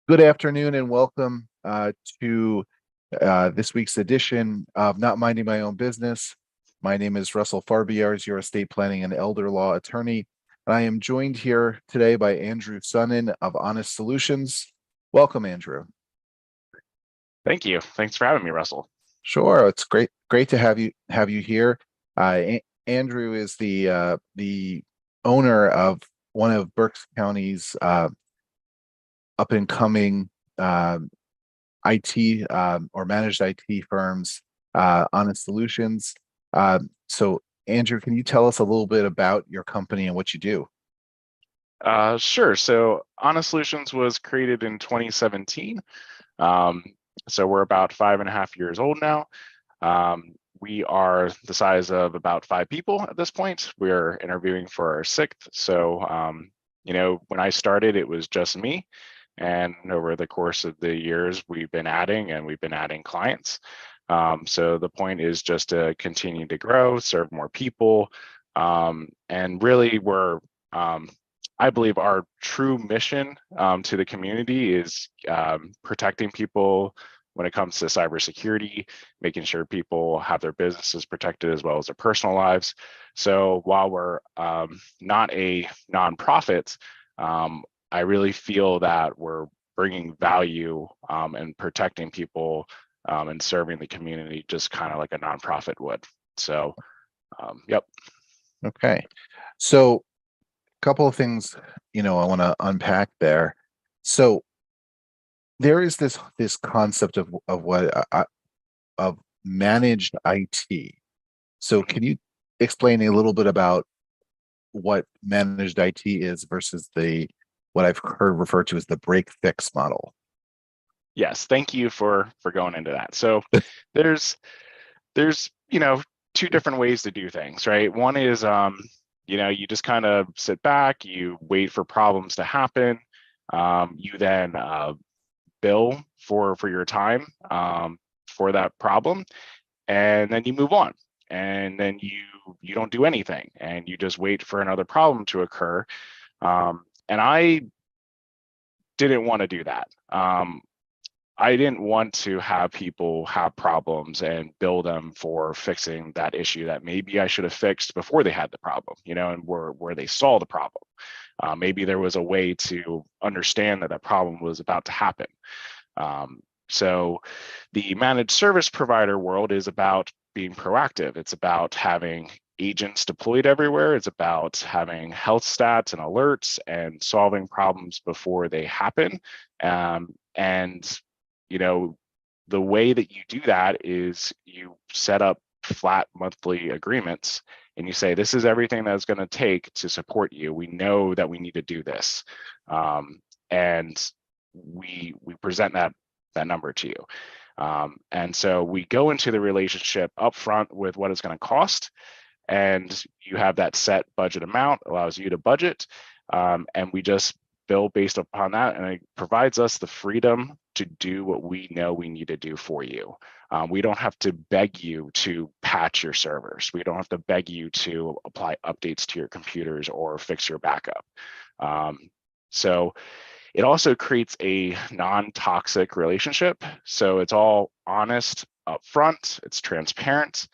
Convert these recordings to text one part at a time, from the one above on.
Good afternoon and welcome to this week's edition of Not Minding My Own Business. My name is Russell Farbiars, your estate planning and elder law attorney, and I am joined here today by Andrew Sonon of HonIsT Solutions. Welcome, Andrew. Thank you. Thanks for having me, Russell. Sure, it's great to have you here. Andrew is the owner of one of Berks County's up and coming IT or managed IT firms, HonIsT Solutions. So, Andrew, can you tell us a little bit about your company and what you do? Sure. So HonIsT Solutions was created in 2017. So we're about 5.5 years old now. We are the size of about 5 people at this point. We're interviewing for our 6th. So, when I started, it was just me. And over the course of the years, we've been adding clients. So the point is just to continue to grow, serve more people. And really I believe our true mission to the community is protecting people when it comes to cybersecurity, making sure people have their businesses protected as well as their personal lives. So while we're not a nonprofit, I really feel that we're bringing value and protecting people and serving the community just kind of like a nonprofit would. So, yep. Okay. So, a couple of things, I want to unpack there. So, there is this concept of of managed IT. So, can you explain a little bit about what managed IT is versus what I've heard referred to as the break fix model? Yes, thank you for going into that. So there's 2 different ways to do things, right? One is you just kind of sit back, you wait for problems to happen, you then bill for your time for that problem, and then you move on, and then you don't do anything, and you just wait for another problem to occur. And I didn't want to do that. I didn't want to have people have problems and bill them for fixing that issue that maybe I should have fixed before they had the problem, and where they saw the problem. Maybe there was a way to understand that that problem was about to happen. So the managed service provider world is about being proactive. It's about having agents deployed everywhere. It's about having health stats and alerts and solving problems before they happen. And the way that you do that is you set up flat monthly agreements and you say, this is everything that's going to take to support you. We know that we need to do this. And we present that number to you. And so we go into the relationship upfront with what it's going to cost. And you have that set budget amount, allows you to budget. And we just bill based upon that, and it provides us the freedom to do what we know we need to do for you. We don't have to beg you to patch your servers. We don't have to beg you to apply updates to your computers or fix your backup. So it also creates a non-toxic relationship. So it's all honest upfront, it's transparent.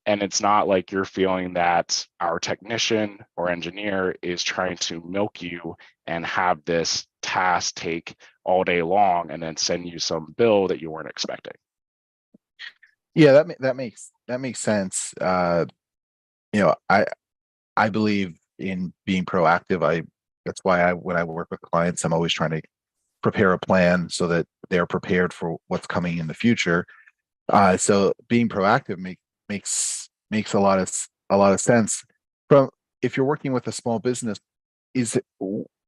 And it's not like you're feeling that our technician or engineer is trying to milk you and have this task take all day long and then send you some bill that you weren't expecting. Yeah, that makes sense. I believe in being proactive. That's why when I work with clients, I'm always trying to prepare a plan so that they're prepared for what's coming in the future. So being proactive makes a lot of sense. From if you're working with a small business,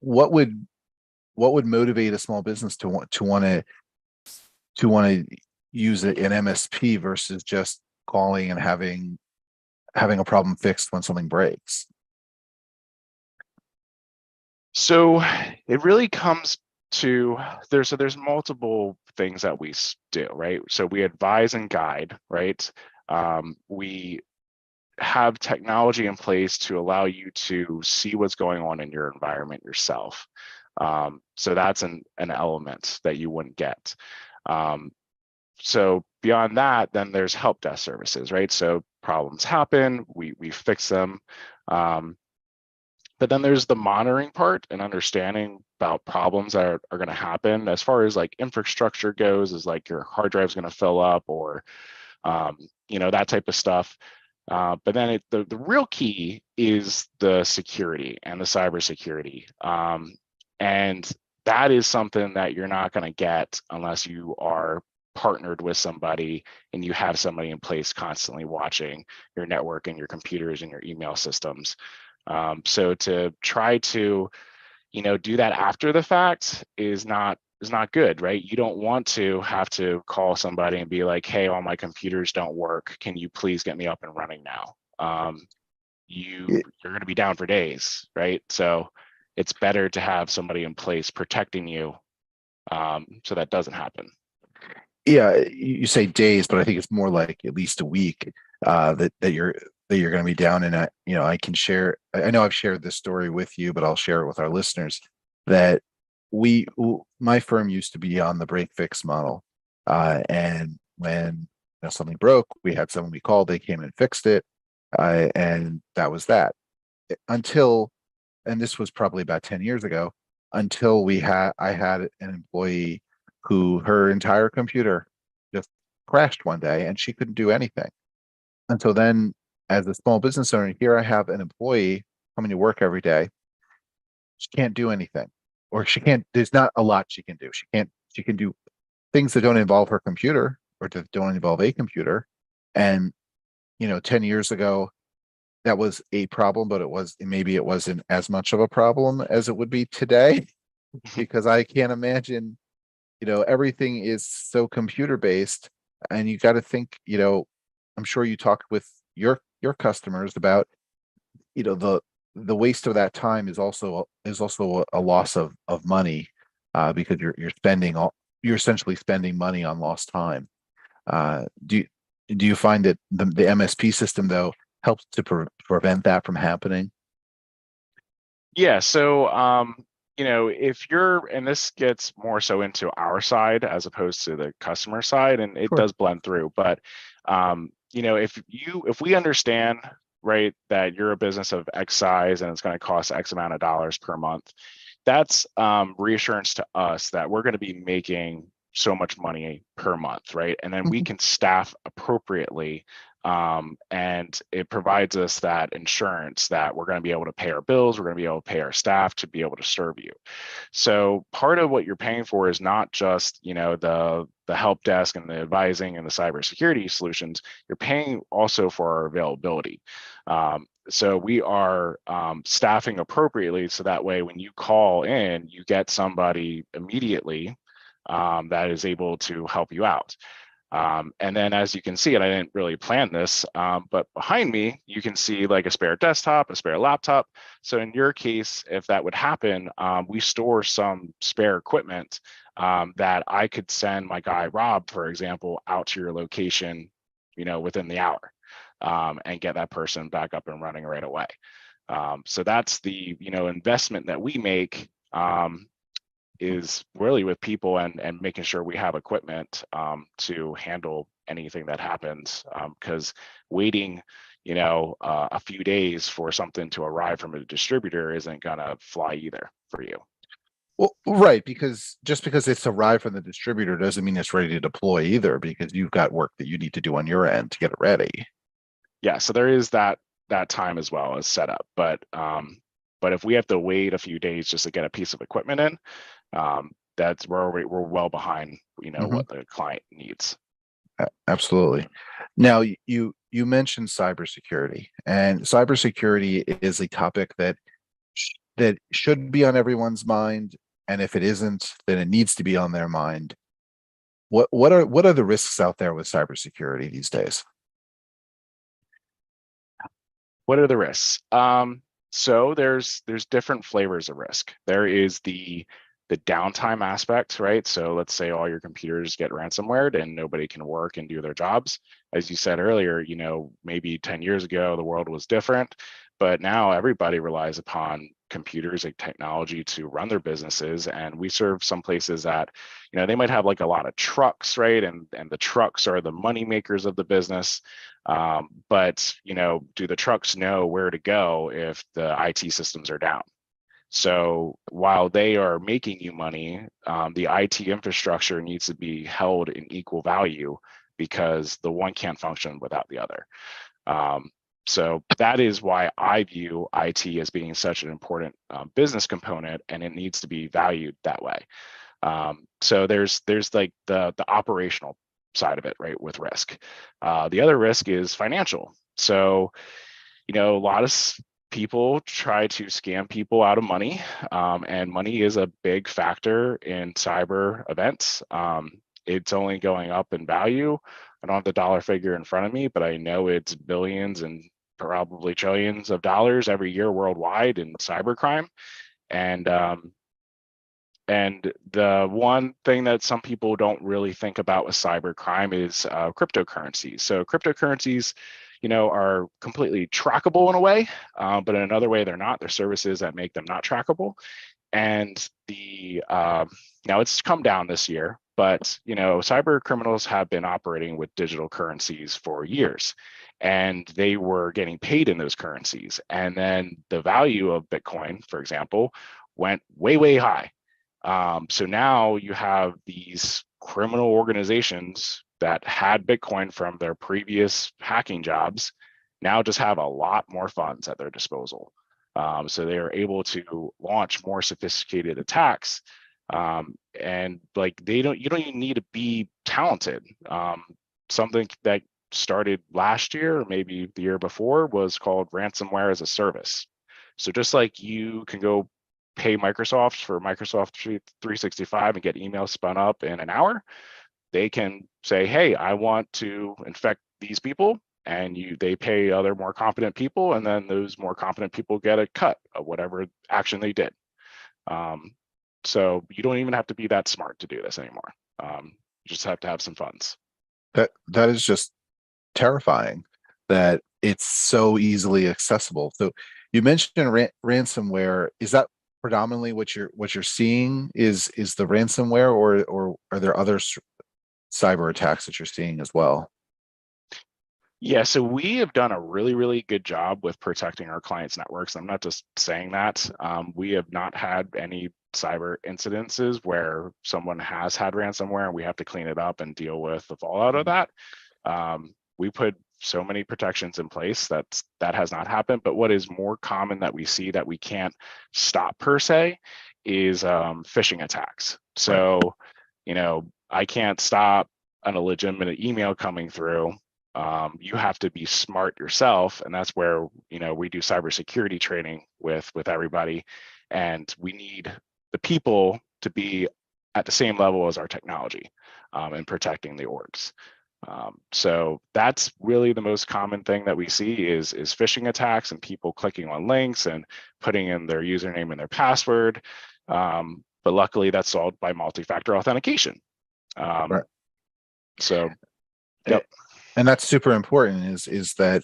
what would motivate a small business to want to use an MSP versus just calling and having a problem fixed when something breaks? So it really comes to there's multiple things that we do, right? So we advise and guide, right? We have technology in place to allow you to see what's going on in your environment yourself. So that's an element that you wouldn't get. So beyond that, then there's help desk services, right? So problems happen, we fix them. But then there's the monitoring part and understanding about problems that are going to happen as far as like infrastructure goes, is like your hard drive's going to fill up, or that type of stuff. But then the real key is the security and the cybersecurity. And that is something that you're not going to get unless you are partnered with somebody and you have somebody in place constantly watching your network and your computers and your email systems. So to try to, do that after the fact is not good, right? You don't want to have to call somebody and be like, hey, all my computers don't work. Can you please get me up and running now? You're going to be down for days, right? So it's better to have somebody in place protecting you, so that doesn't happen. Yeah, you say days, but I think it's more like at least a week that you're going to be down. And I can share. I know I've shared this story with you, but I'll share it with our listeners that my firm used to be on the break fix model, and when something broke, we had someone we called, they came and fixed it, and that was that. Until, and this was probably about 10 years ago, until I had an employee who her entire computer just crashed one day and she couldn't do anything. And so then, as a small business owner, here I have an employee coming to work every day. She can't do anything, or she can't, there's not a lot she can do. She can do things that don't involve her computer or that don't involve a computer. And, 10 years ago, that was a problem, but maybe it wasn't as much of a problem as it would be today, because I can't imagine, everything is so computer based, and you got to think, I'm sure you talk with your customers about, the waste of that time is also a loss of money, because you're essentially spending money on lost time. Do you find that the MSP system though helps to prevent that from happening? Yeah. So, if you're, and this gets more so into our side as opposed to the customer side, and it Sure. does blend through, but, if we understand, right, that you're a business of X size and it's going to cost X amount of dollars per month, that's reassurance to us that we're going to be making so much money per month, right? And then we Mhm. can staff appropriately, and it provides us that insurance that we're going to be able to pay our bills, we're going to be able to pay our staff to be able to serve you. So part of what you're paying for is not just, the help desk and the advising and the cybersecurity solutions. You're paying also for our availability. So we are staffing appropriately, so that way when you call in, you get somebody immediately that is able to help you out. And then as you can see, and I didn't really plan this, but behind me, you can see like a spare desktop, a spare laptop. So in your case, if that would happen, we store some spare equipment that I could send my guy, Rob, for example, out to your location, within the hour, and get that person back up and running right away. So that's the, investment that we make, is really with people and making sure we have equipment to handle anything that happens. Because waiting, a few days for something to arrive from a distributor isn't gonna fly either for you. Well, right, because just because it's arrived from the distributor doesn't mean it's ready to deploy either, because you've got work that you need to do on your end to get it ready. Yeah, so there is that time as well as setup, but if we have to wait a few days just to get a piece of equipment in, that's where we're well behind, Hmm. what the client needs. Absolutely. Now, you mentioned cybersecurity, and cybersecurity is a topic that should be on everyone's mind, and if it isn't, then it needs to be on their mind. What are the risks out there with cybersecurity these days? What are the risks? So there's different flavors of risk. There is the downtime aspect, right? So let's say all your computers get ransomware and nobody can work and do their jobs. As you said earlier, maybe 10 years ago the world was different, but now everybody relies upon computers and technology to run their businesses. And we serve some places that, they might have like a lot of trucks, right? And the trucks are the money makers of the business. But do the trucks know where to go if the IT systems are down? So while they are making you money, the IT infrastructure needs to be held in equal value, because the one can't function without the other. So that is why I view IT as being such an important business component, and it needs to be valued that way. So there's like the operational side of it, right, with risk. The other risk is financial. So, a lot of people try to scam people out of money, and money is a big factor in cyber events. It's only going up in value. I don't have the dollar figure in front of me, but I know it's billions and probably trillions of dollars every year worldwide in cybercrime. And the one thing that some people don't really think about with cybercrime is cryptocurrencies. So cryptocurrencies, are completely trackable in a way, but in another way they're not. They're services that make them not trackable. And now it's come down this year, but cyber criminals have been operating with digital currencies for years, and they were getting paid in those currencies. And then the value of Bitcoin, for example, went way, way high. So now you have these criminal organizations that had Bitcoin from their previous hacking jobs now just have a lot more funds at their disposal. So they are able to launch more sophisticated attacks. And like you don't even need to be talented. Something that started last year, or maybe the year before, was called ransomware as a service. So just like you can go pay Microsoft for Microsoft 365 and get email spun up in an hour, they can say, hey, I want to infect these people, and they pay other more competent people, and then those more competent people get a cut of whatever action they did. So you don't even have to be that smart to do this anymore. You just have to have some funds. That is just terrifying, that it's so easily accessible. So you mentioned ransomware. Is that predominantly what you're seeing? Is the ransomware, or are there other cyber attacks that you're seeing as well? Yeah, so we have done a really, really good job with protecting our clients' networks. I'm not just saying that. We have not had any cyber incidences where someone has had ransomware and we have to clean it up and deal with the fallout of that. We put so many protections in place that has not happened. But what is more common that we see that we can't stop per se is phishing attacks. So, I can't stop an illegitimate email coming through. You have to be smart yourself, and that's where we do cybersecurity training with everybody, and we need the people to be at the same level as our technology in protecting the orgs. So that's really the most common thing that we see is phishing attacks and people clicking on links and putting in their username and their password. But luckily that's solved by multi-factor authentication. Right. So, yep. And that's super important, is that,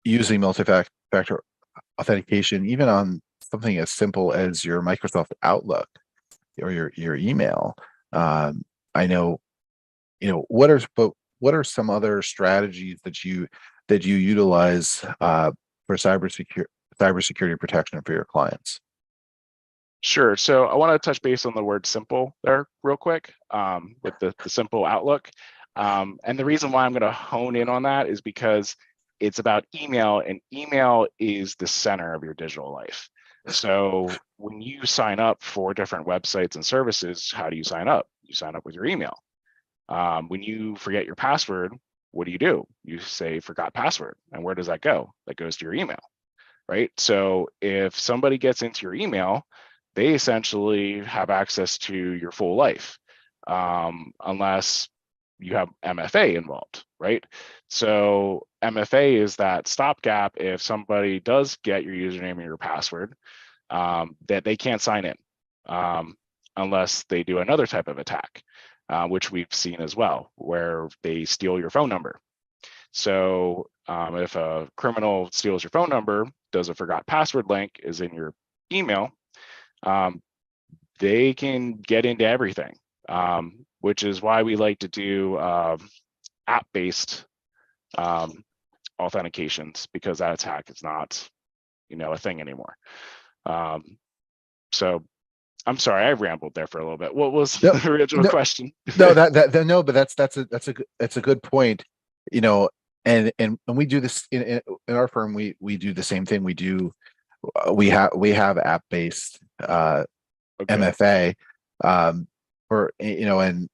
using multi-factor authentication, even on something as simple as your Microsoft Outlook or your email. I know, what are some other strategies that you utilize for cybersecurity protection for your clients? Sure. So I want to touch base on the word simple there real quick, with the simple Outlook. And the reason why I'm going to hone in on that is because it's about email, and email is the center of your digital life. So when you sign up for different websites and services, how do you sign up? You sign up with your email. When you forget your password, what do? You say forgot password. And where does that go? That goes to your email, right? So if somebody gets into your email, they essentially have access to your full life, unless you have MFA involved, right? So MFA is that stopgap if somebody does get your username and your password, that they can't sign in unless they do another type of attack, which we've seen as well, where they steal your phone number. So if a criminal steals your phone number, does a forgot password link, is in your email, they can get into everything, which is why we like to do app-based authentications, because that attack is not, a thing anymore. So I'm sorry, I rambled there for a little bit. What was No, the original question? no, no, but that's a good point. And we do this in our firm. We do the same thing. We have app-based Okay. MFA, for and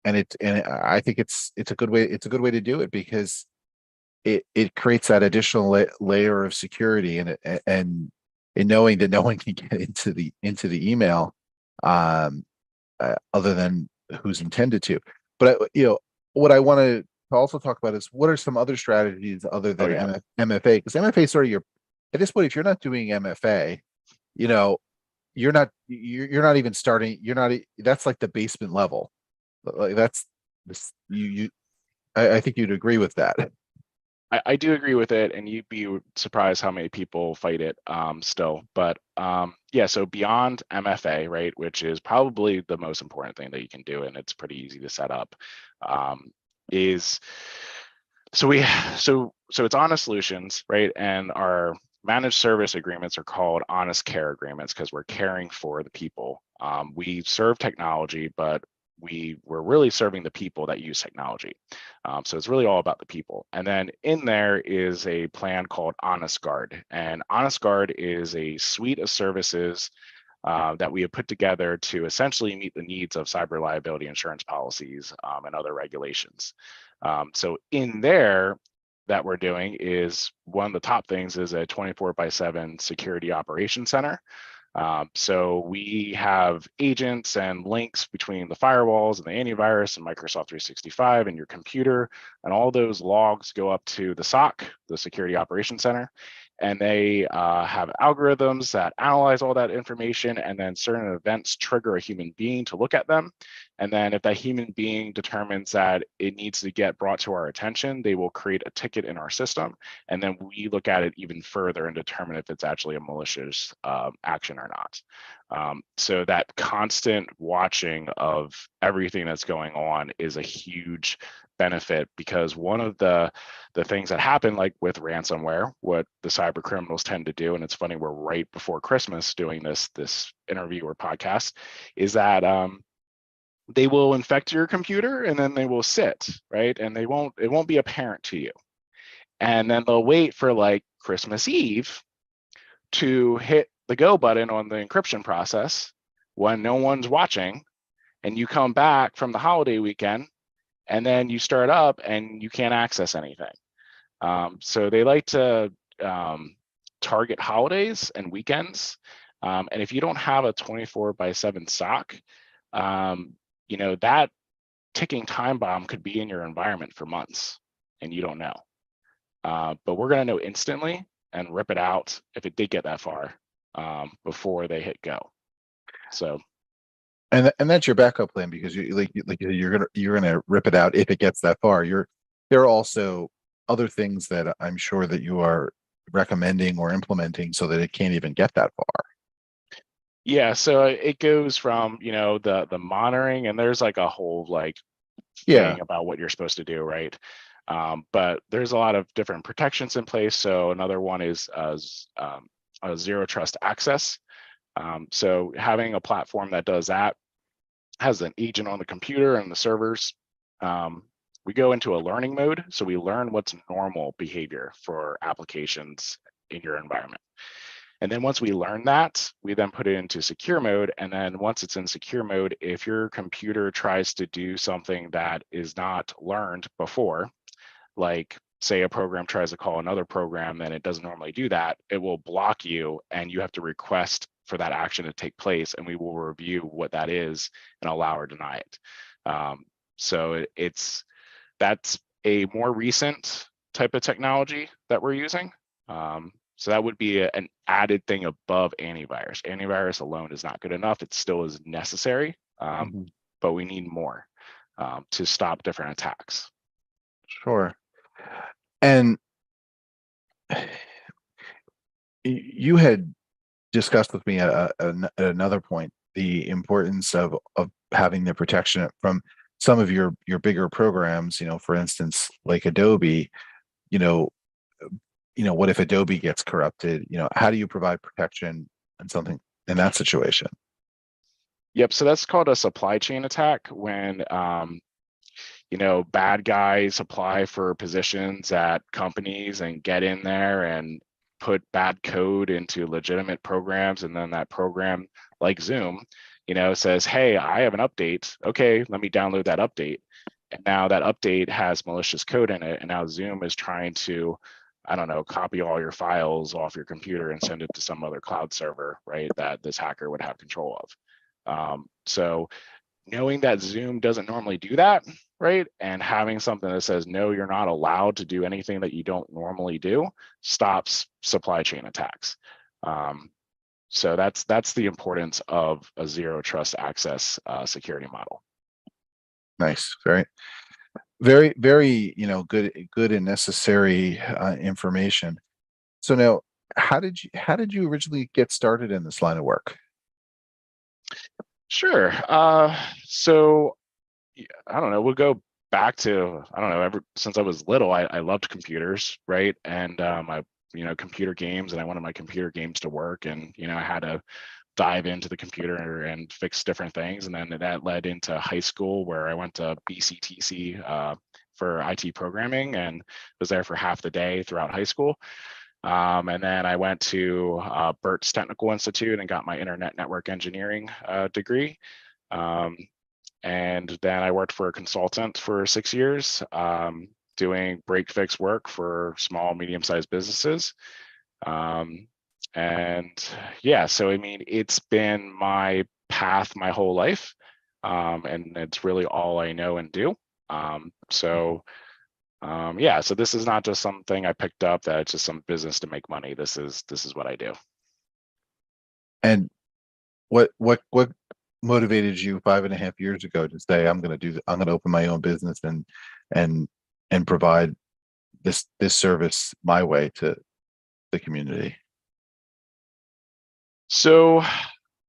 I think it's a good way. It's a good way to do it, because it creates that additional layer of security, and in knowing that no one can get into the email, other than who's intended to. But what I want to also talk about is, what are some other strategies other Oh than yeah. MFA? Because MFA is sort of at this point, if you're not doing MFA, you're not even starting. That's like the basement level. Like that's this you I think you'd agree with that. I do agree with it, and you'd be surprised how many people fight it still. But yeah, so beyond MFA, right, which is probably the most important thing that you can do, and it's pretty easy to set up, is so it's HonIsT Solutions, right, and our managed service agreements are called HonIsT Care agreements, because we're caring for the people. We serve technology, but we're really serving the people that use technology. So it's really all about the people. And then in there is a plan called HonIsT Guard. And HonIsT Guard is a suite of services that we have put together to essentially meet the needs of cyber liability insurance policies and other regulations. So in there, that we're doing is, one of the top things is a 24/7 security operations center. So we have agents and links between the firewalls and the antivirus and Microsoft 365 and your computer, and all those logs go up to the SOC, the Security Operations Center, and they have algorithms that analyze all that information, and then certain events trigger a human being to look at them. And then if that human being determines that it needs to get brought to our attention, they will create a ticket in our system, and then we look at it even further and determine if it's actually a malicious action or not. So that constant watching of everything that's going on is a huge benefit, because one of the things that happen, like with ransomware, what the cyber criminals tend to do, and it's funny, we're right before Christmas doing this interview or podcast, is that they will infect your computer, and then they will sit, right, and it won't be apparent to you, and then they'll wait for like Christmas Eve to hit the go button on the encryption process when no one's watching, and you come back from the holiday weekend, and then you start up and you can't access anything. So they like to target holidays and weekends. And if you don't have a 24/7 SOC, that ticking time bomb could be in your environment for months and you don't know. But we're going to know instantly and rip it out if it did get that far before they hit go. So. And that's your backup plan, because you're gonna rip it out if it gets that far. There are also other things that I'm sure that you are recommending or implementing so that it can't even get that far. Yeah, so it goes from the monitoring, and there's like a whole Yeah. thing about what you're supposed to do, right? But there's a lot of different protections in place. So another one is zero trust access. So having a platform that does that, has an agent on the computer and the servers. We go into a learning mode, so we learn what's normal behavior for applications in your environment. And then once we learn that, we then put it into secure mode. And then once it's in secure mode, if your computer tries to do something that is not learned before, like say a program tries to call another program and it doesn't normally do that, it will block you, and you have to request for that action to take place, and we will review what that is and allow or deny it. So that's a more recent type of technology that we're using. So that would be an added thing above antivirus. Antivirus alone is not good enough. It still is necessary, but we need more to stop different attacks. Sure. And you had discussed with me at another point the importance of having the protection from some of your bigger programs. For instance, like Adobe. You know, what if Adobe gets corrupted? How do you provide protection and something in that situation? Yep. So that's called a supply chain attack when bad guys apply for positions at companies and get in there and put bad code into legitimate programs. And then that program, like Zoom, says, hey, I have an update. Okay, let me download that update. And now that update has malicious code in it. And now Zoom is trying to, I don't know, copy all your files off your computer and send it to some other cloud server, right? That this hacker would have control of. So knowing that Zoom doesn't normally do that, right? And having something that says, no, you're not allowed to do anything that you don't normally do stops supply chain attacks. So that's the importance of a zero trust access security model. Nice. Very, very, very, good and necessary information. So now, how did you originally get started in this line of work? Sure. So I don't know, we'll go back to, I don't know, ever since I was little, I loved computers, right? And I, computer games, and I wanted my computer games to work. And, I had to dive into the computer and fix different things. And then that led into high school, where I went to BCTC for IT programming and was there for half the day throughout high school. And then I went to Berks Technical Institute and got my internet network engineering degree. And then I worked for a consultant for 6 years, doing break fix work for small, medium-sized businesses. And yeah, so I mean, it's been my path my whole life, and it's really all I know and do. Yeah, so this is not just something I picked up that it's just some business to make money. This is what I do. And what motivated you 5.5 years ago to say I'm going to open my own business and provide this service my way to the community? So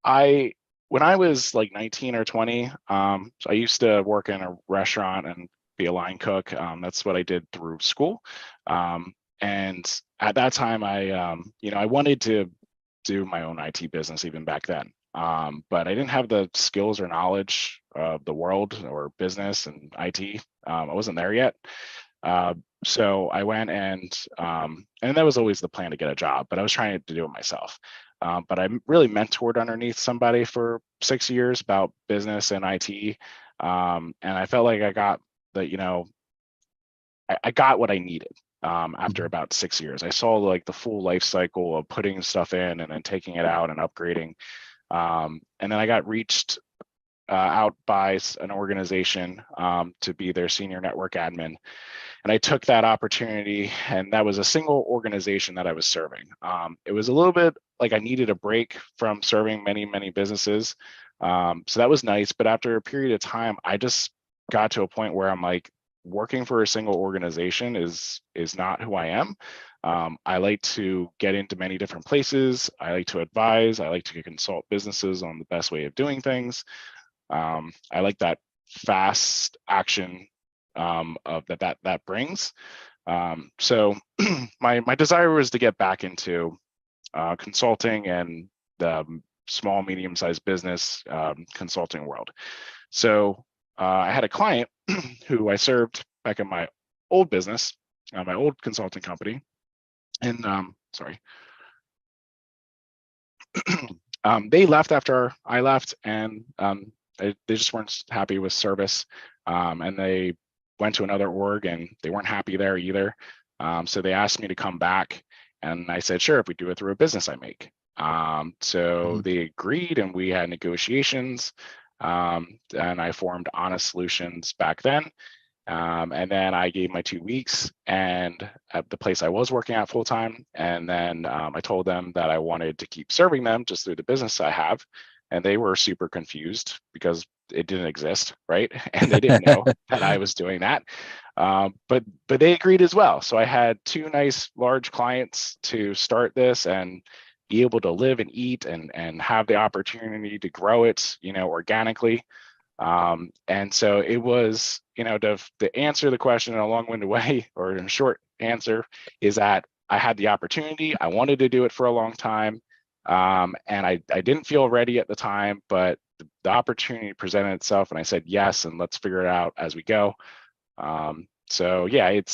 when I was like 19 or 20, so I used to work in a restaurant and be a line cook. That's what I did through school. And at that time, I wanted to do my own IT business even back then. But I didn't have the skills or knowledge of the world or business and IT. I wasn't there yet. So I went and that was always the plan, to get a job, but I was trying to do it myself. But I really mentored underneath somebody for 6 years about business and IT. And I felt like I got I got what I needed after about 6 years. I saw like the full life cycle of putting stuff in and then taking it out and upgrading. And then I got reached out by an organization to be their senior network admin. And I took that opportunity, and that was a single organization that I was serving. It was a little bit like I needed a break from serving many, many businesses. So that was nice. But after a period of time, I just got to a point where I'm like, working for a single organization is not who I am. I like to get into many different places. I like to advise. I like to consult businesses on the best way of doing things. I like that fast action of that brings. So my desire was to get back into consulting and the small, medium-sized business consulting world. So I had a client who I served back in my old business, my old consulting company, and they left after I left, and they just weren't happy with service, and they went to another org, and they weren't happy there either. So they asked me to come back, and I said, sure, if we do it through a business I make. So they agreed, and we had negotiations, and I formed HonIsT Solutions back then. And then I gave my 2 weeks, and at the place I was working at full time. And then I told them that I wanted to keep serving them just through the business I have. and they were super confused because it didn't exist, right? And they didn't know that I was doing that. But they agreed as well. So I had two nice large clients to start this and be able to live and eat and have the opportunity to grow it, organically. And so it was, to answer the question in a long-winded way, or in a short answer, is that I had the opportunity. I wanted to do it for a long time. And I didn't feel ready at the time, but the opportunity presented itself and I said yes, and let's figure it out as we go. So yeah, it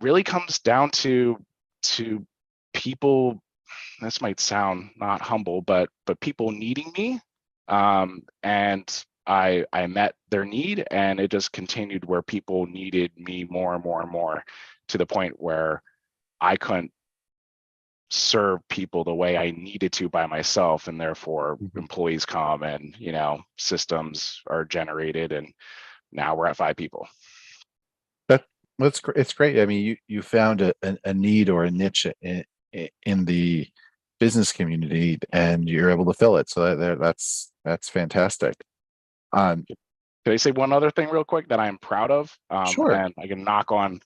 really comes down to people. This might sound not humble, but people needing me, and I met their need, and it just continued where people needed me more and more and more, to the point where I couldn't serve people the way I needed to by myself, and therefore employees come and systems are generated, and now we're at 5 people. It's great. I mean, you found a need or a niche in the business community, and you're able to fill it. So that's fantastic. Can I say one other thing real quick that I'm proud of? Sure. And I can knock on,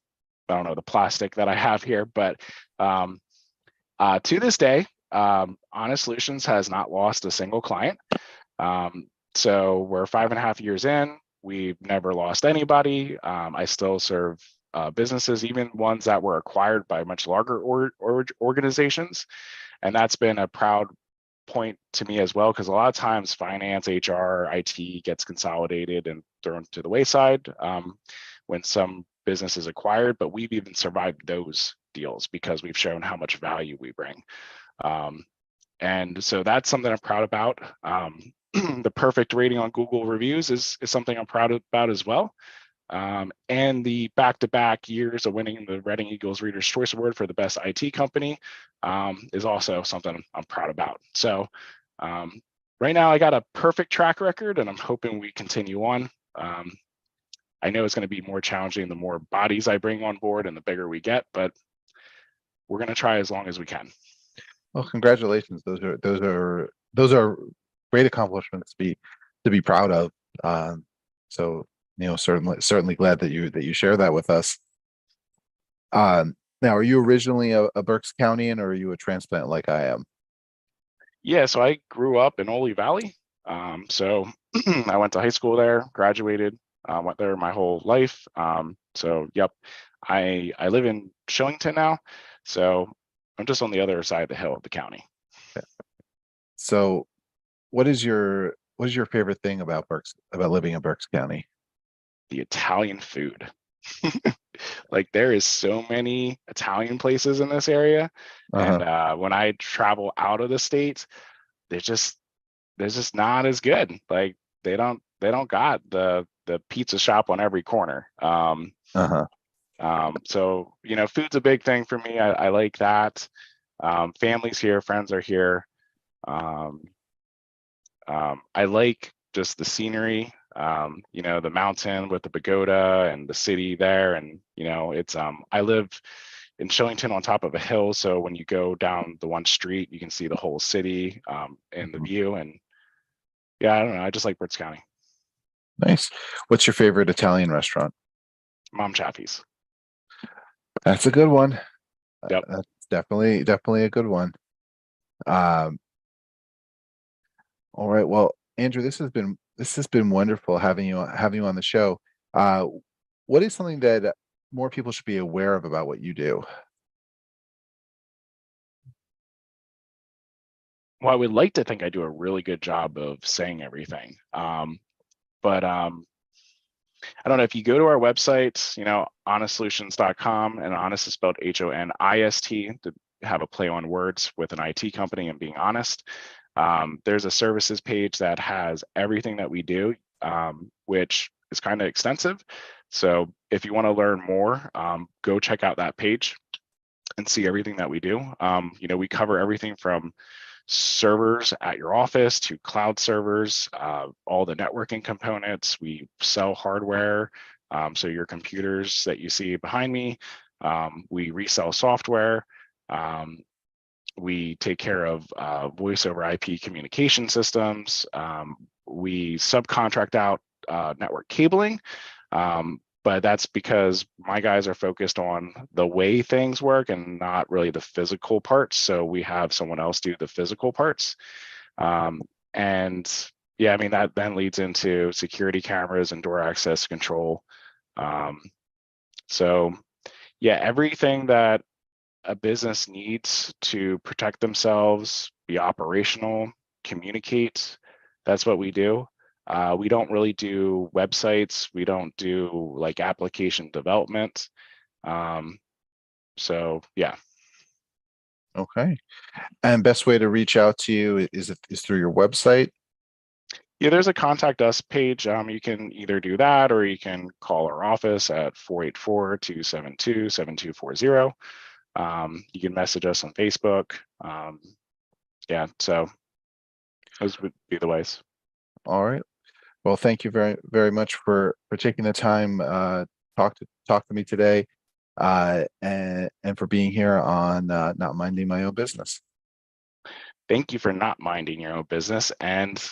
I don't know, the plastic that I have here, but to this day, HonIsT Solutions has not lost a single client. So we're 5.5 years in. We've never lost anybody. I still serve businesses, even ones that were acquired by much larger organizations. And that's been a proud point to me as well, because a lot of times finance, HR, IT gets consolidated and thrown to the wayside when some business is acquired, but we've even survived those deals because we've shown how much value we bring. And so that's something I'm proud about. The perfect rating on Google reviews is something I'm proud about as well. And the back-to-back years of winning the Reading Eagles Reader's Choice Award for the best IT company is also something I'm proud about. So right now I got a perfect track record, and I'm hoping we continue on. I know it's going to be more challenging the more bodies I bring on board and the bigger we get, but we're going to try as long as we can. Well, congratulations. Those are great accomplishments to be proud of. So certainly glad that you share that with us. Now, are you originally a Berks Countyan, or are you a transplant like I am? Yeah, so I grew up in Ole Valley. So I went to high school there, graduated, went there my whole life. So yep, I live in Shillington now. So I'm just on the other side of the hill of the county. So what is your favorite thing about living in Berks County? The Italian food. Like, there is so many Italian places in this area. And when I travel out of the state, they're just not as good. Like, they don't got the pizza shop on every corner. So food's a big thing for me. I like that. Family's here, friends are here. I like just the scenery, the mountain with the pagoda and the city there. And, it's, I live in Shillington on top of a hill. So when you go down the one street, you can see the whole city and the view. And yeah, I don't know. I just like Berks County. Nice. What's your favorite Italian restaurant? Mom Chaffee's. That's a good one. Yep. That's definitely a good one. All right. Well, Andrew, this has been wonderful having you on the show. What is something that more people should be aware of about what you do? Well, I would like to think I do a really good job of saying everything. But I don't know, if you go to our website, HonIsTSolutions.com, and HonIsT is spelled HonIST, to have a play on words with an IT company and being honest. There's a services page that has everything that we do, which is kind of extensive. So if you want to learn more, go check out that page and see everything that we do. We cover everything from servers at your office to cloud servers, all the networking components. We sell hardware. So your computers that you see behind me, we resell software. We take care of voice over IP communication systems. We subcontract out network cabling, but that's because my guys are focused on the way things work and not really the physical parts. So we have someone else do the physical parts. And yeah, I mean, that then leads into security cameras and door access control. So yeah, everything that a business needs to protect themselves, be operational, communicate, that's what we do. We don't really do websites. We don't do like application development. So yeah. Okay. And best way to reach out to you is through your website? Yeah, there's a contact us page. You can either do that or you can call our office at 484-272-7240. You can message us on Facebook. Yeah, so those would be the ways. All right. Well, thank you very, very much for taking the time talk to me today, and for being here on Not Minding My Own Business. Thank you for not minding your own business and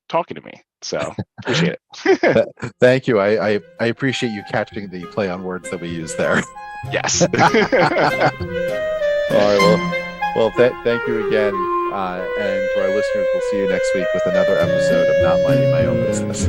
talking to me. So appreciate it. Thank you. I appreciate you catching the play on words that we use there. Yes. All right. Well, thank you again. And to our listeners, we'll see you next week with another episode of Not Minding My Own Business.